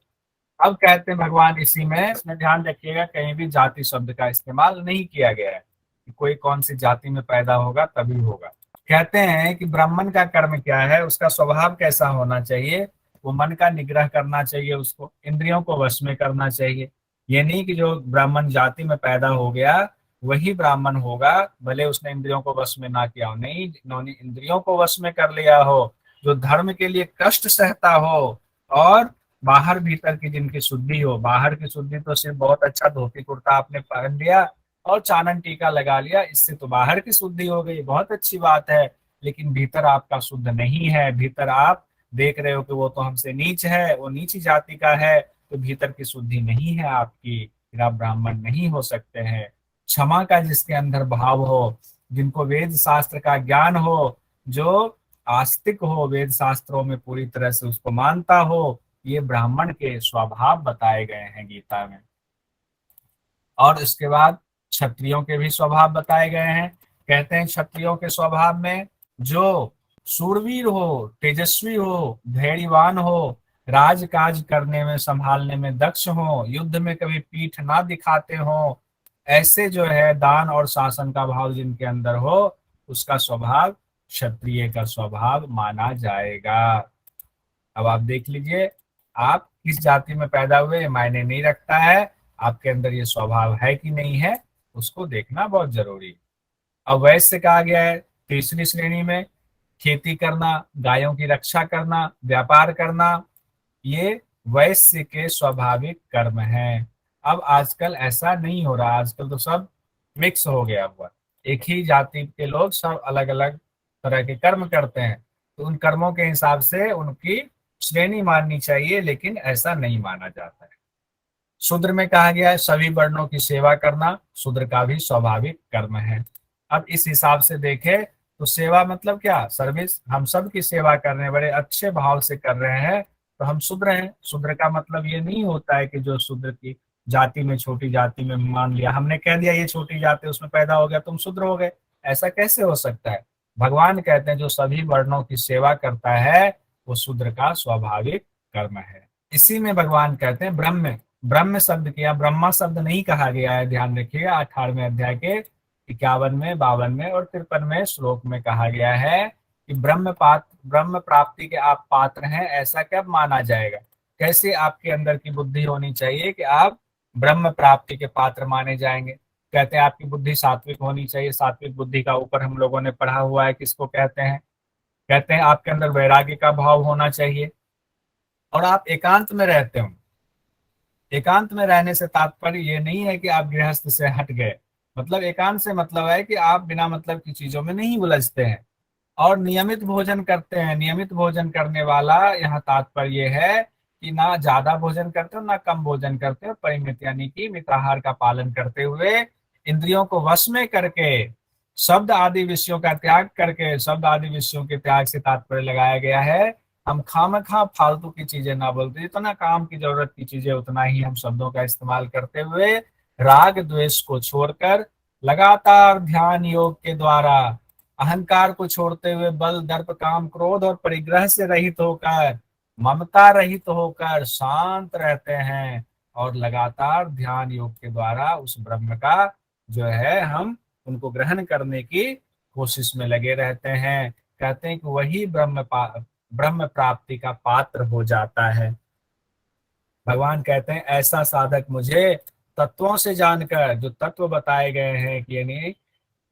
अब कहते हैं भगवान इसी में, इसमें ध्यान रखिएगा कहीं भी जाति शब्द का इस्तेमाल नहीं किया गया है कि कोई कौन सी जाति में पैदा होगा तभी होगा। कहते हैं कि ब्राह्मण का कर्म क्या है, उसका स्वभाव कैसा होना चाहिए? वो मन का निग्रह करना चाहिए, उसको इंद्रियों को वश में करना चाहिए। ये नहीं कि जो ब्राह्मण जाति में पैदा हो गया वही ब्राह्मण होगा, भले उसने इंद्रियों को वश में ना किया हो। नहीं, इन्होंने इंद्रियों को वश में कर लिया हो, जो धर्म के लिए कष्ट सहता हो, और बाहर भीतर की जिनकी शुद्धि हो। बाहर की शुद्धि तो सिर्फ बहुत अच्छा धोती कुर्ता आपने पहन लिया और चानन टीका लगा लिया, इससे तो बाहर की शुद्धि हो गई, बहुत अच्छी बात है। लेकिन भीतर आपका शुद्ध नहीं है, भीतर आप देख रहे हो कि वो तो हमसे नीच है, वो नीची जाति का है, तो भीतर की शुद्धि नहीं है आपकी, फिर आप ब्राह्मण नहीं हो सकते हैं। क्षमा का जिसके अंदर भाव हो, जिनको वेद शास्त्र का ज्ञान हो, जो आस्तिक हो, वेद शास्त्रों में पूरी तरह से उसको मानता हो, ये ब्राह्मण के स्वभाव बताए गए हैं गीता में। और इसके बाद क्षत्रियों के भी स्वभाव बताए गए हैं। कहते हैं क्षत्रियों के स्वभाव में जो शूरवीर हो, तेजस्वी हो, धैर्यवान हो, राजकाज करने में संभालने में दक्ष हो, युद्ध में कभी पीठ ना दिखाते हो, ऐसे जो है दान और शासन का भाव जिनके अंदर हो, उसका स्वभाव क्षत्रिय का स्वभाव माना जाएगा। अब आप देख लीजिए, आप किस जाति में पैदा हुए ये मायने नहीं रखता है, आपके अंदर ये स्वभाव है कि नहीं है, उसको देखना बहुत जरूरी है। अब वैश्य कहा गया है तीसरी श्रेणी में, खेती करना, गायों की रक्षा करना, व्यापार करना, ये वैश्य के स्वाभाविक कर्म हैं। अब आजकल ऐसा नहीं हो रहा, आजकल तो सब मिक्स हो गया हुआ, एक ही जाति के लोग सब अलग अलग तरह के कर्म करते हैं, तो उन कर्मों के हिसाब से उनकी श्रेणी माननी चाहिए, लेकिन ऐसा नहीं माना जाता है। शूद्र में कहा गया है सभी वर्णों की सेवा करना, शूद्र का भी स्वाभाविक कर्म है। अब इस हिसाब से देखें तो सेवा मतलब क्या, सर्विस, हम सब की सेवा कर रहे हैं, बड़े अच्छे भाव से कर रहे हैं, तो हम शूद्र हैं। शूद्र का मतलब ये नहीं होता है कि जो शूद्र की जाति में, छोटी जाति में मान लिया, हमने कह दिया ये छोटी जाति उसमें पैदा हो गया तुम शूद्र हो गए, ऐसा कैसे हो सकता है। भगवान कहते हैं जो सभी वर्णों की सेवा करता है वो शूद्र का स्वाभाविक कर्म है। इसी में भगवान कहते हैं ब्रह्म, ब्रह्म शब्द किया, ब्रह्मा शब्द नहीं कहा गया है, ध्यान रखिएगा। 18वें अध्याय के 51वें, 52वें और 53वें श्लोक में कहा गया है कि ब्रह्म प्राप्ति के आप पात्र हैं, ऐसा कब माना जाएगा। कैसे आपके अंदर की बुद्धि होनी चाहिए कि आप ब्रह्म प्राप्ति के पात्र माने जाएंगे। कहते हैं आपकी बुद्धि सात्विक होनी चाहिए। सात्विक बुद्धि का ऊपर हम लोगों ने पढ़ा हुआ है, किसको कहते हैं। कहते हैं आपके अंदर वैराग्य का भाव होना चाहिए और आप एकांत में रहते हो। एकांत में रहने से तात्पर्य ये नहीं है कि आप गृहस्थ से हट गए, मतलब एकांत से मतलब है कि आप बिना मतलब की चीजों में नहीं उलझते हैं और नियमित भोजन करते हैं। नियमित भोजन करने वाला यहाँ तात्पर्य ये है कि ना ज्यादा भोजन करते हो ना कम भोजन करते हो, परिमित यानी कि मिताहार का पालन करते हुए, इंद्रियों को वश में करके, शब्द आदि विषयों का त्याग करके। शब्द आदि विषयों के त्याग से तात्पर्य लगाया गया है हम खामखा फालतू की चीजें ना बोलते, जितना काम की जरूरत की चीजें उतना ही हम शब्दों का इस्तेमाल करते हुए, राग द्वेष को छोड़कर लगातार ध्यान योग के द्वारा, अहंकार को छोड़ते हुए बल दर्प काम क्रोध और परिग्रह से रहित होकर, ममता रहित होकर शांत रहते हैं और लगातार ध्यान योग के द्वारा उस ब्रह्म का जो है हम उनको ग्रहण करने की कोशिश में लगे रहते हैं। कहते हैं कि वही ब्रह्म प्राप्ति का पात्र हो जाता है। भगवान कहते हैं ऐसा साधक मुझे तत्वों से जानकर, जो तत्व बताए गए हैं कि यानी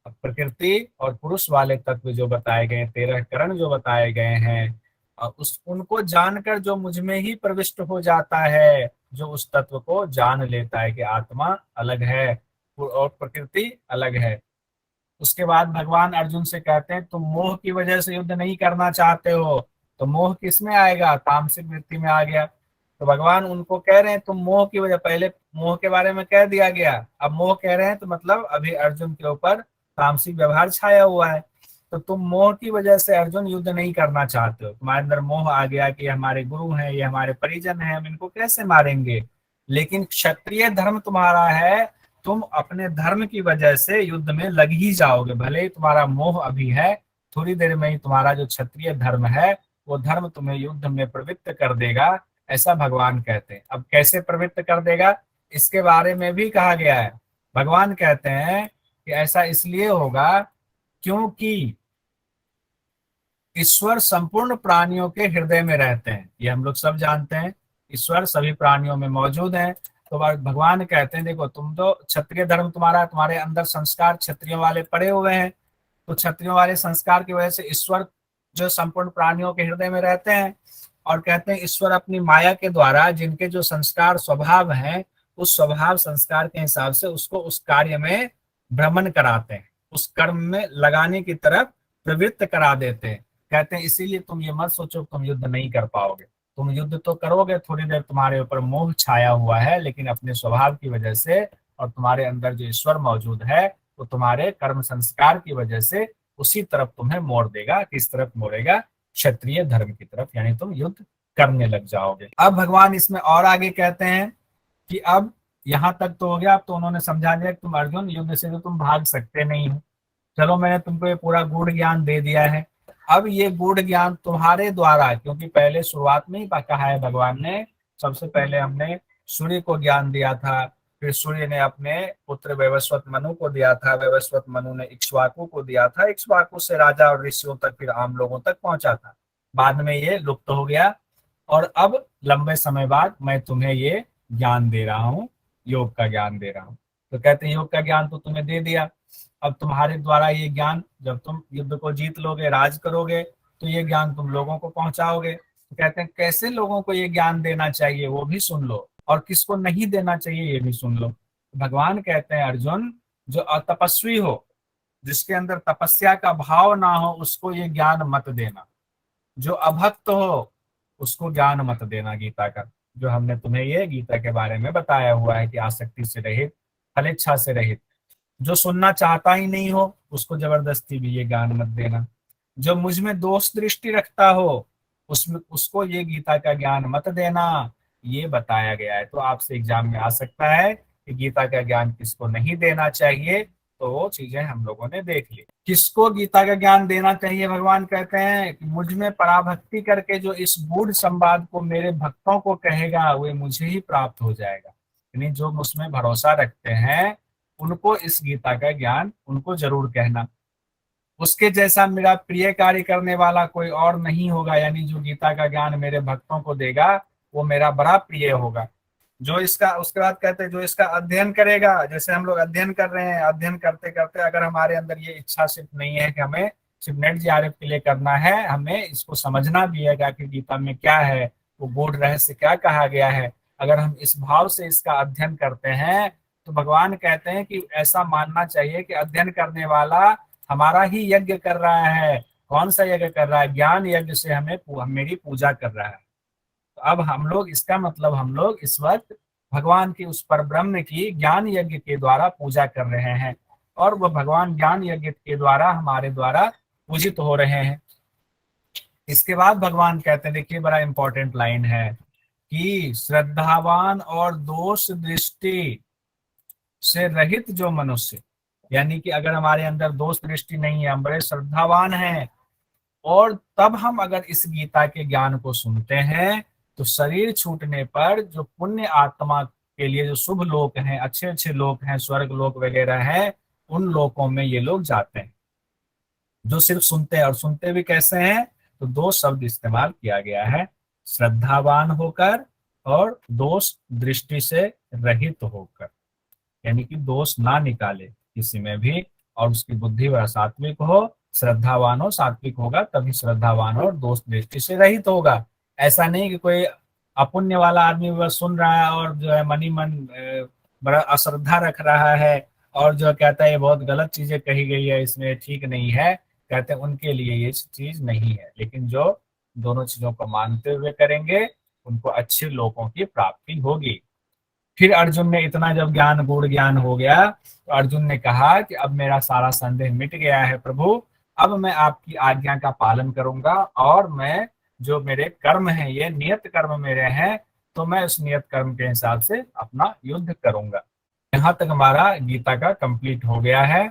प्रकृति और पुरुष वाले तत्व जो बताए गए हैं, 13 करण जो बताए गए हैं, और उस उनको जानकर जो मुझ में ही प्रविष्ट हो जाता है, जो उस तत्व को जान लेता है कि आत्मा अलग है और प्रकृति अलग है। उसके बाद भगवान अर्जुन से कहते हैं तुम मोह की वजह से युद्ध नहीं करना चाहते हो, तो मोह किस में आएगा, तामसिक वृत्ति में आ गया। तो भगवान उनको कह रहे हैं तुम मोह की वजह, पहले मोह के बारे में कह दिया गया, अब मोह कह रहे हैं, तो मतलब अभी अर्जुन के ऊपर तामसिक व्यवहार छाया हुआ है, तो तुम मोह की वजह से अर्जुन युद्ध नहीं करना चाहते हो। तुम्हारे अंदर मोह आ गया कि ये हमारे गुरु हैं, ये हमारे परिजन हैं, हम इनको कैसे मारेंगे। लेकिन क्षत्रिय धर्म तुम्हारा है, तुम अपने धर्म की वजह से युद्ध में लग ही जाओगे, भले ही तुम्हारा मोह अभी है, थोड़ी देर में ही तुम्हारा जो क्षत्रिय धर्म है वो धर्म तुम्हें युद्ध में प्रवृत्त कर देगा, ऐसा भगवान कहते हैं। अब कैसे प्रवृत्त कर देगा इसके बारे में भी कहा गया है। भगवान कहते हैं कि ऐसा इसलिए होगा क्योंकि ईश्वर संपूर्ण प्राणियों के हृदय में रहते हैं, ये हम लोग सब जानते हैं, ईश्वर सभी प्राणियों में मौजूद हैं। तो भगवान कहते हैं देखो तुम तो क्षत्रिय धर्म तुम्हारा, तुम्हारे अंदर संस्कार क्षत्रियों वाले पड़े हुए हैं, तो क्षत्रियों वाले संस्कार की वजह से ईश्वर जो संपूर्ण प्राणियों के हृदय में रहते हैं, और कहते हैं ईश्वर अपनी माया के द्वारा जिनके जो संस्कार स्वभाव हैं, उस स्वभाव संस्कार के हिसाब से उसको उस कार्य में भ्रमण कराते हैं, उस कर्म में लगाने की तरफ प्रवृत्त करा देते हैं। कहते हैं इसीलिए तुम ये मत सोचो तुम युद्ध नहीं कर पाओगे, तुम युद्ध तो करोगे, थोड़ी देर तुम्हारे ऊपर मोह छाया हुआ है, लेकिन अपने स्वभाव की वजह से और तुम्हारे अंदर जो ईश्वर मौजूद है वो तुम्हारे कर्म संस्कार की वजह से उसी तरफ तुम्हें मोड़ देगा। किस तरफ मोड़ेगा, क्षत्रिय धर्म की तरफ, यानी तुम युद्ध करने लग जाओगे। अब भगवान इसमें और आगे कहते हैं कि अब यहाँ तक तो हो गया। अब तो उन्होंने समझा दिया कि तुम अर्जुन युद्ध से तो तुम भाग सकते नहीं हो। चलो मैंने तुमको ये पूरा गूढ़ ज्ञान दे दिया है। अब ये गूढ़ ज्ञान तुम्हारे द्वारा, क्योंकि पहले शुरुआत में ही कहा है भगवान ने, सबसे पहले हमने सूर्य को ज्ञान दिया था, फिर सूर्य ने अपने पुत्र वैवस्वत मनु को दिया था, वैवस्वत मनु ने इक्ष्वाकु को दिया था, इक्ष्वाकु से राजा और ऋषियों तक, फिर आम लोगों तक पहुंचा था। बाद में ये लुप्त हो गया और अब लंबे समय बाद मैं तुम्हें ये ज्ञान दे रहा हूँ, योग का ज्ञान दे रहा हूँ। तो कहते हैं योग का ज्ञान तो तुम्हें दे दिया, अब तुम्हारे द्वारा ये ज्ञान, जब तुम युद्ध को जीत लोगे, राज करोगे, तो ये ज्ञान तुम लोगों को पहुंचाओगे। तो कहते हैं कैसे लोगों को ये ज्ञान देना चाहिए वो भी सुन लो, और किसको नहीं देना चाहिए ये भी सुन लो। भगवान कहते हैं अर्जुन, जो अतपस्वी हो, जिसके अंदर तपस्या का भाव ना हो, उसको ये ज्ञान मत देना। जो अभक्त हो उसको ज्ञान मत देना गीता का, जो हमने तुम्हें ये गीता के बारे में बताया हुआ है कि आसक्ति से रहित, फलेच्छा से रहित। जो सुनना चाहता ही नहीं हो उसको जबरदस्ती भी ये ज्ञान मत देना। जो मुझ में दोष दृष्टि रखता हो उसमें उसको ये गीता का ज्ञान मत देना, ये बताया गया है। तो आपसे एग्जाम में आ सकता है कि गीता का ज्ञान किसको नहीं देना चाहिए, तो वो चीजें हम लोगों ने देख ली। किसको गीता का ज्ञान देना चाहिए, भगवान कहते हैं कि मुझ में पराभक्ति करके जो इस गूढ़ संवाद को मेरे भक्तों को कहेगा वे मुझे ही प्राप्त हो जाएगा। यानी जो उसमें भरोसा रखते हैं उनको इस गीता का ज्ञान उनको जरूर कहना। उसके जैसा मेरा प्रिय कार्य करने वाला कोई और नहीं होगा, यानी जो गीता का ज्ञान मेरे भक्तों को देगा वो मेरा बड़ा प्रिय होगा। जो इसका, उसके बाद कहते हैं जो इसका अध्ययन करेगा, जैसे हम लोग अध्ययन कर रहे हैं, अध्ययन करते करते अगर हमारे अंदर ये इच्छा सिर्फ नहीं है कि हमें सिर्फ नेट जीआरएफ के लिए करना है, हमें इसको समझना भी है कि गीता में क्या है, वो गूढ़ रहस्य क्या कहा गया है, अगर हम इस भाव से इसका अध्ययन करते हैं, तो भगवान कहते हैं कि ऐसा मानना चाहिए कि अध्ययन करने वाला हमारा ही यज्ञ कर रहा है। कौन सा यज्ञ कर रहा है? ज्ञान यज्ञ से हमें मेरी पूजा कर रहा है। तो अब हम लोग, इसका मतलब हम लोग इस वक्त भगवान की उस पर ब्रह्म की ज्ञान यज्ञ के द्वारा पूजा कर रहे हैं, और वह भगवान ज्ञान यज्ञ के द्वारा हमारे द्वारा पूजित हो रहे हैं। इसके बाद भगवान कहते हैं, देखिए बड़ा इंपॉर्टेंट लाइन है कि श्रद्धावान और दोष दृष्टि से रहित जो मनुष्य, यानी कि अगर हमारे अंदर दोष दृष्टि नहीं है, हम बड़े श्रद्धावान हैं, और तब हम अगर इस गीता के ज्ञान को सुनते हैं, तो शरीर छूटने पर जो पुण्य आत्मा के लिए जो शुभ लोक हैं, अच्छे अच्छे लोक हैं, स्वर्ग लोक वगैरह हैं, उन लोकों में ये लोग जाते हैं। जो सिर्फ सुनते हैं, और सुनते भी कैसे हैं, तो दो शब्द इस्तेमाल किया गया है, श्रद्धावान होकर और दोष दृष्टि से रहित होकर, यानी कि दोष ना निकाले किसी में भी, और उसकी बुद्धि वह सात्विक हो, श्रद्धावान हो, सात्विक होगा तभी श्रद्धावान हो, और दोष दृष्टि से रहित होगा। ऐसा नहीं कि कोई अपुण्य वाला आदमी वह सुन रहा है और जो है मनी मन बड़ा अश्रद्धा रख रहा है, और जो कहता है ये बहुत गलत चीजें कही गई है, इसमें ठीक नहीं है, कहते हैं उनके लिए ये चीज नहीं है। लेकिन जो दोनों चीजों को मानते हुए करेंगे उनको अच्छे लोगों की प्राप्ति होगी। फिर अर्जुन ने इतना जब ज्ञान, गूढ़ ज्ञान हो गया, तो अर्जुन ने कहा कि अब मेरा सारा संदेह मिट गया है प्रभु, अब मैं आपकी आज्ञा का पालन करूंगा, और मैं जो मेरे कर्म हैं, ये नियत कर्म मेरे हैं, तो मैं उस नियत कर्म के हिसाब से अपना युद्ध करूंगा। यहाँ तक हमारा गीता का कंप्लीट हो गया है।